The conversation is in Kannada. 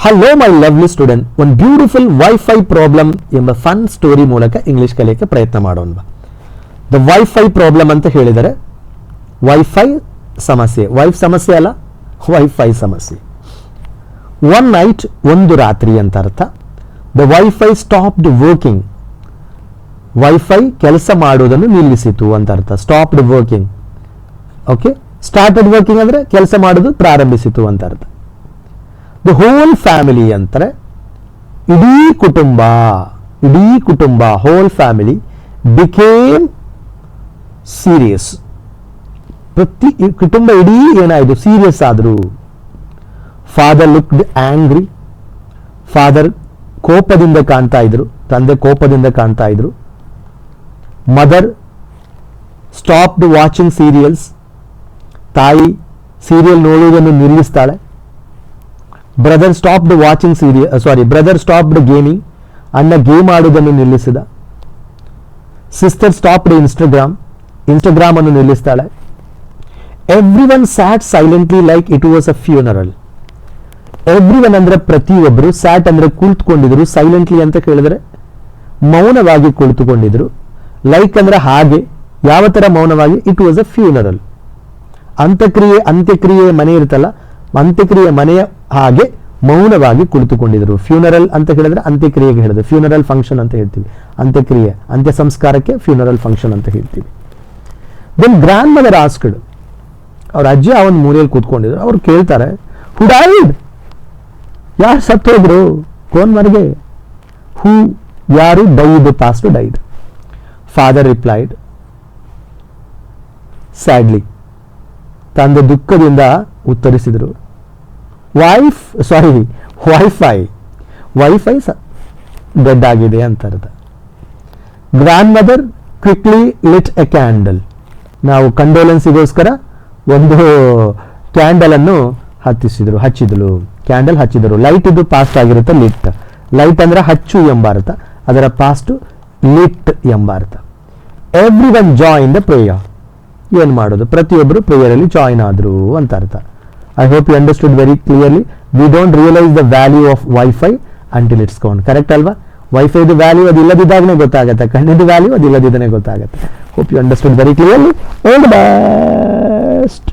ಹಲೋ ಮೈ ಲವ್ಲಿ ಸ್ಟೂಡೆಂಟ್, ಒಂದು ಬ್ಯೂಟಿಫುಲ್ ವೈಫೈ ಪ್ರಾಬ್ಲಮ್ ಎಂಬ ಫನ್ ಸ್ಟೋರಿ ಮೂಲಕ ಇಂಗ್ಲಿಷ್ ಕಲಿಯಕ್ಕೆ ಪ್ರಯತ್ನ ಮಾಡೋಣ. ದ ವೈಫೈ ಪ್ರಾಬ್ಲಮ್ ಅಂತ ಹೇಳಿದರೆ ವೈಫೈ ಸಮಸ್ಯೆ, ವೈಫ್ ಸಮಸ್ಯೆ ಅಲ್ಲ, ವೈಫೈ ಸಮಸ್ಯೆ. ಒನ್ ನೈಟ್, ಒಂದು ರಾತ್ರಿ ಅಂತ ಅರ್ಥ. The wifi stopped working, wifi ಕೆಲಸ ಮಾಡುವುದನ್ನು ನಿಲ್ಲಿಸಿತು ಅಂತ ಅರ್ಥ. Stopped working, okay. Started working ಅಂದ್ರೆ ಕೆಲಸ ಮಾಡೋದು ಪ್ರಾರಂಭಿಸಿತು ಅಂತ ಅರ್ಥ. ದ ಹೋಲ್ ಫ್ಯಾಮಿಲಿ ಅಂತಾರೆ ಇಡೀ ಕುಟುಂಬ, ಹೋಲ್ ಫ್ಯಾಮಿಲಿ ಬಿಕೇಮ್ ಸೀರಿಯಸ್. ಕುಟುಂಬ ಇಡೀ ಏನಾಯಿತು, ಸೀರಿಯಸ್ ಆದ್ರು. ಫಾದರ್ ಲುಕ್ಡ್ ಆಂಗ್ರಿ, ಫಾದರ್ ಕೋಪದಿಂದ ಕಾಣ್ತಾ ಇದ್ರು, ತಂದೆ ಕೋಪದಿಂದ ಕಾಣ್ತಾ ಇದ್ರು. ಮದರ್ ಸ್ಟಾಪ್ಡ್ ವಾಚಿಂಗ್ ಸೀರಿಯಲ್ಸ್, ತಾಯಿ ಸೀರಿಯಲ್ ನೋಡುವುದನ್ನು ನಿಲ್ಲಿಸ್ತಾಳೆ. Brother stopped watching brother stopped gaming, ಅಣ್ಣ ಗೇಮ್ ಆಡುವುದನ್ನು ನಿಲ್ಲಿಸಿದ. ಸಿಸ್ಟರ್ ಸ್ಟಾಪ್ಡ್ ಇನ್ಸ್ಟಾಗ್ರಾಮ್ ಅನ್ನು ನಿಲ್ಲಿಸ್ತಾಳೆ. Every one sat silently like it was a funeral. Every one ಅಂದ್ರೆ ಪ್ರತಿಯೊಬ್ಬರು, ಸ್ಯಾಟ್ ಅಂದ್ರೆ ಕುಳಿತುಕೊಂಡಿದ್ರು, ಸೈಲೆಂಟ್ಲಿ ಅಂತ ಕೇಳಿದ್ರೆ ಮೌನವಾಗಿ ಕುಳಿತುಕೊಂಡಿದ್ರು. ಲೈಕ್ ಅಂದ್ರೆ ಹಾಗೆ, ಯಾವ ತರ ಮೌನವಾಗಿ, ಇಟ್ ವಾಸ್ ಅ ಫ್ಯೂನರಲ್. ಅಂತ್ಯಕ್ರಿಯೆ ಮನೆ ಇರುತ್ತಲ್ಲ, ಅಂತ್ಯಕ್ರಿಯೆ ಮನೆಯ ಹಾಗೆ ಮೌನವಾಗಿ ಕುಳಿತುಕೊಂಡಿದ್ರು. ಫ್ಯೂನರಲ್ ಅಂತ ಹೇಳಿದ್ರೆ ಅಂತ್ಯಕ್ರಿಯೆಗೆ ಹೇಳಿದ್ರು, ಫ್ಯೂನರಲ್ ಫಂಕ್ಷನ್ ಅಂತ ಹೇಳ್ತೀವಿ. ಅಂತ್ಯಕ್ರಿಯೆ, ಅಂತ್ಯ ಸಂಸ್ಕಾರಕ್ಕೆ ಫ್ಯೂನರಲ್ ಫಂಕ್ಷನ್ ಅಂತ ಹೇಳ್ತೀವಿ. ದೆನ್ ಗ್ರ್ಯಾಂಡ್ ಮದರ್ ಆಸ್ಕ್ಡ್, ಅವ್ರ ಅಜ್ಜಿ ಆ ಒಂದು ಮೂಲೆಯಲ್ಲಿ ಕೂತ್ಕೊಂಡಿದ್ರು. ಅವ್ರು ಕೇಳ್ತಾರೆ, ಹೂ ಡೈಡ್, ಯಾರು ಸತ್ತೋದ್ರು, ಕೋನ್ ಮರ್ಗೆ, ಹೂ ಯಾರು, died past died. Father replied sadly, ತಂದೆ ದುಃಖದಿಂದ ಉತ್ತರಿಸಿದರು, ವೈಫೈ ಡೆಡ್ ಆಗಿದೆ ಅಂತ ಅರ್ಥ. Grandmother quickly lit a candle, ನಾವು ಕಂಡೋಲೆನ್ಸಿಗೋಸ್ಕರ ಒಂದು ಕ್ಯಾಂಡಲ್ ಅನ್ನು ಹಚ್ಚಿದಳು. ಕ್ಯಾಂಡಲ್ ಹಚ್ಚಿದರು. ಲೈಟ್ ಇದು ಪಾಸ್ಟ್ ಆಗಿರುತ್ತೆ, ಲಿಟ್. ಲೈಟ್ ಅಂದ್ರೆ ಹಚ್ಚು ಎಂಬ ಅರ್ಥ, ಅದರ ಪಾಸ್ಟ್ ಲಿಟ್ ಎಂಬ ಅರ್ಥ. Everyone join the prayer, ಏನ್ ಮಾಡೋದು, ಪ್ರತಿಯೊಬ್ಬರು ಪ್ರೇಯರ್ ಅಲ್ಲಿ ಜಾಯಿನ್ ಆದ್ರು ಅಂತ ಅರ್ಥ. I hope you understood very clearly. We don't realise the value of wifi until it's gone. Correct ಅಲ್ವಾ? ವೈಫೈದು ವ್ಯಾಲ್ಯೂ ಅದು ಇಲ್ಲದಿದ್ದಾಗನೇ ಗೊತ್ತಾಗುತ್ತೆ, ಕಣ್ಣಿದ್ದು ವ್ಯಾಲ್ಯೂ ಅದು ಇಲ್ಲದಿದ್ದಾನೆ ಗೊತ್ತಾಗುತ್ತೆ. Hope you understood very clearly. All the best.